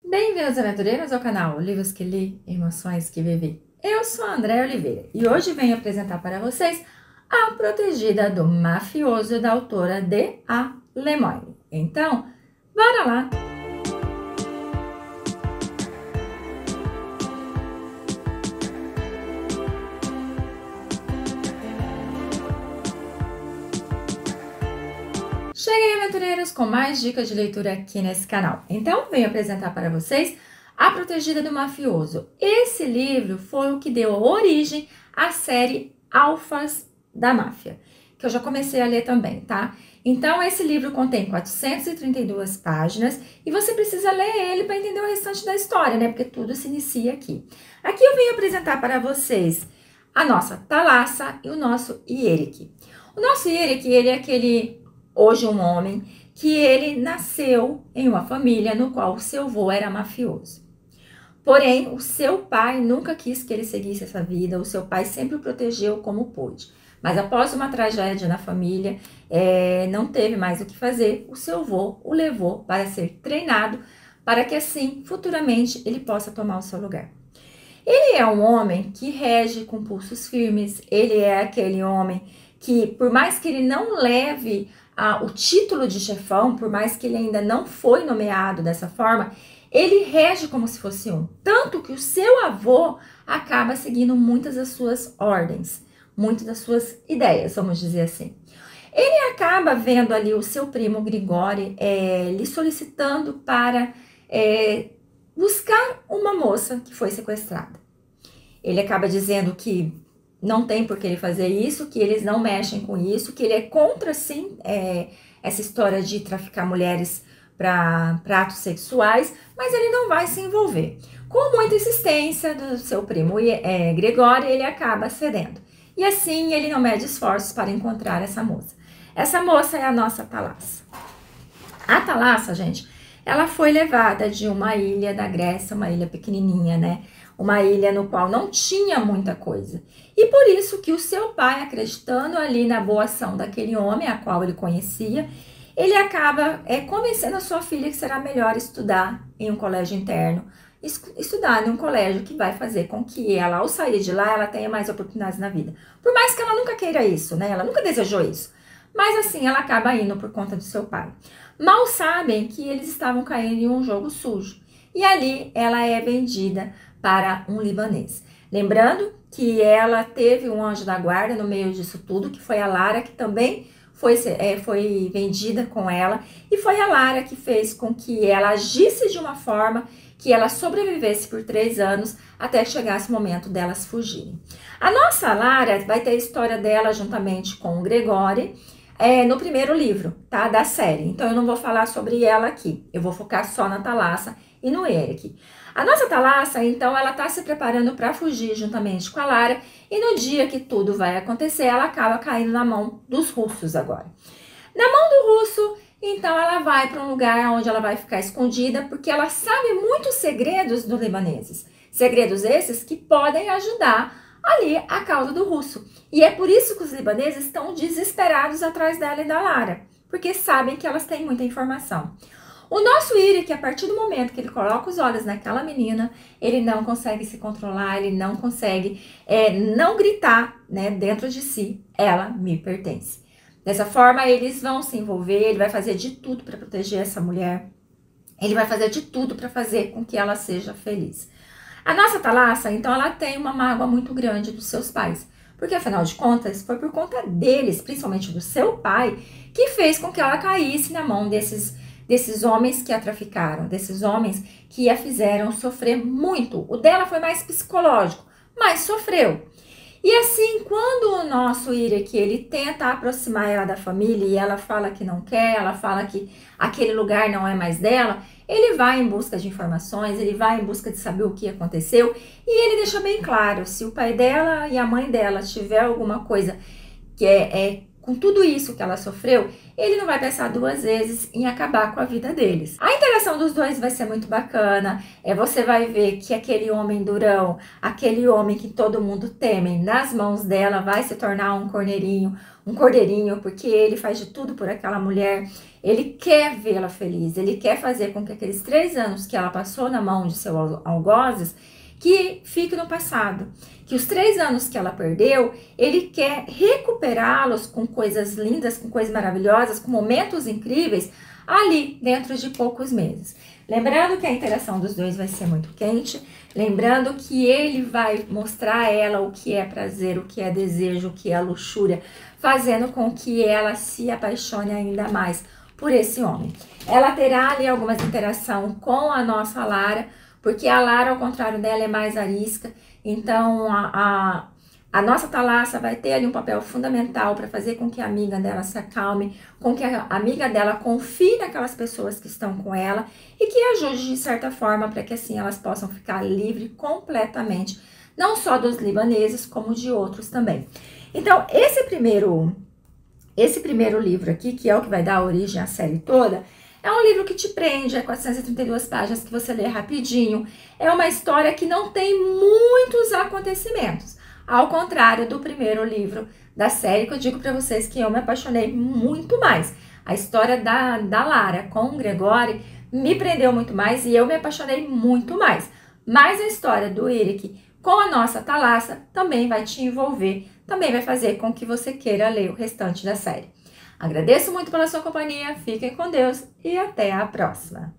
Bem-vindos, aventureiros, ao canal Livros que Li, Emoções que Vivi. Eu sou a Andréa Oliveira e hoje venho apresentar para vocês A Protegida do Mafioso, da autora D.A. Lemoine. Então, bora lá! Cheguei, aventureiros, com mais dicas de leitura aqui nesse canal. Então, venho apresentar para vocês A Protegida do Mafioso. Esse livro foi o que deu origem à série Alfas da Máfia, que eu já comecei a ler também, tá? Então, esse livro contém 432 páginas e você precisa ler ele para entender o restante da história, né? Porque tudo se inicia aqui. Aqui eu venho apresentar para vocês a nossa Thalassa e o nosso Ierik. O nosso Ierik, ele é aquele... Hoje um homem que ele nasceu em uma família no qual o seu avô era mafioso. Porém, o seu pai nunca quis que ele seguisse essa vida, o seu pai sempre o protegeu como pôde. Mas após uma tragédia na família, não teve mais o que fazer, o seu avô o levou para ser treinado, para que assim, futuramente, ele possa tomar o seu lugar. Ele é um homem que rege com pulsos firmes, ele é aquele homem que, por mais que ele não leve o título de chefão, por mais que ele ainda não foi nomeado dessa forma, ele rege como se fosse um. Tanto que o seu avô acaba seguindo muitas das suas ordens, muitas das suas ideias, vamos dizer assim. Ele acaba vendo ali o seu primo Grigori lhe solicitando para buscar uma moça que foi sequestrada. Ele acaba dizendo que não tem por que ele fazer isso, que eles não mexem com isso, que ele é contra, sim, essa história de traficar mulheres para atos sexuais, mas ele não vai se envolver. Com muita insistência do seu primo Gregório, ele acaba cedendo. E assim, ele não mede esforços para encontrar essa moça. Essa moça é a nossa Thalassa. A Thalassa, gente, ela foi levada de uma ilha da Grécia, uma ilha pequenininha, né? Uma ilha no qual não tinha muita coisa. E por isso que o seu pai, acreditando ali na boa ação daquele homem, a qual ele conhecia, ele acaba convencendo a sua filha que será melhor estudar em um colégio interno, estudar em um colégio que vai fazer com que ela, ao sair de lá, ela tenha mais oportunidades na vida. Por mais que ela nunca queira isso, né? Ela nunca desejou isso. Mas assim, ela acaba indo por conta do seu pai. Mal sabem que eles estavam caindo em um jogo sujo. E ali ela é vendida para um libanês. Lembrando que ela teve um anjo da guarda no meio disso tudo, que foi a Lara, que também foi vendida com ela. E foi a Lara que fez com que ela agisse de uma forma que ela sobrevivesse por 3 anos, até que chegasse o momento delas fugirem. A nossa Lara vai ter a história dela juntamente com o Gregório, no primeiro livro, tá? Da série. Então, eu não vou falar sobre ela aqui. Eu vou focar só na Thalassa e no Ierik. A nossa Thalassa, então, ela tá se preparando para fugir juntamente com a Lara. E no dia que tudo vai acontecer, ela acaba caindo na mão dos russos agora. Na mão do russo, então, ela vai para um lugar onde ela vai ficar escondida, porque ela sabe muitos segredos dos libaneses. Segredos esses que podem ajudar ali a causa do russo. E é por isso que os libaneses estão desesperados atrás dela e da Lara, porque sabem que elas têm muita informação. O nosso Ierik, a partir do momento que ele coloca os olhos naquela menina, ele não consegue se controlar, ele não consegue não gritar, né, dentro de si, ela me pertence. Dessa forma, eles vão se envolver, ele vai fazer de tudo para proteger essa mulher, ele vai fazer de tudo para fazer com que ela seja feliz. A nossa Thalassa, então, ela tem uma mágoa muito grande dos seus pais, porque afinal de contas, foi por conta deles, principalmente do seu pai, que fez com que ela caísse na mão desses homens que a traficaram, desses homens que a fizeram sofrer muito. O dela foi mais psicológico, mas sofreu. E assim, quando o nosso Ierik, ele tenta aproximar ela da família e ela fala que não quer, ela fala que aquele lugar não é mais dela, ele vai em busca de informações, ele vai em busca de saber o que aconteceu e ele deixa bem claro, se o pai dela e a mãe dela tiver alguma coisa que com tudo isso que ela sofreu, ele não vai pensar duas vezes em acabar com a vida deles. A interação dos dois vai ser muito bacana. Você vai ver que aquele homem durão, aquele homem que todo mundo teme, nas mãos dela vai se tornar um cordeirinho, porque ele faz de tudo por aquela mulher. Ele quer vê-la feliz, ele quer fazer com que aqueles 3 anos que ela passou na mão de seu algozes, que fique no passado. Que os 3 anos que ela perdeu, ele quer recuperá-los com coisas lindas, com coisas maravilhosas, com momentos incríveis, ali dentro de poucos meses. Lembrando que a interação dos dois vai ser muito quente, lembrando que ele vai mostrar a ela o que é prazer, o que é desejo, o que é luxúria, fazendo com que ela se apaixone ainda mais por esse homem. Ela terá ali algumas interações com a nossa Lara, porque a Lara, ao contrário dela, é mais arisca. Então, a nossa Thalassa vai ter ali um papel fundamental para fazer com que a amiga dela se acalme, com que a amiga dela confie naquelas pessoas que estão com ela e que ajude de certa forma para que assim elas possam ficar livres completamente, não só dos libaneses, como de outros também. Então, esse primeiro livro aqui, que é o que vai dar origem à série toda, é um livro que te prende, é 432 páginas que você lê rapidinho. É uma história que não tem muitos acontecimentos. Ao contrário do primeiro livro da série, que eu digo para vocês que eu me apaixonei muito mais. A história da Lara com o Gregório me prendeu muito mais e eu me apaixonei muito mais. Mas a história do Eric com a nossa Thalassa também vai te envolver, também vai fazer com que você queira ler o restante da série. Agradeço muito pela sua companhia, fiquem com Deus e até a próxima!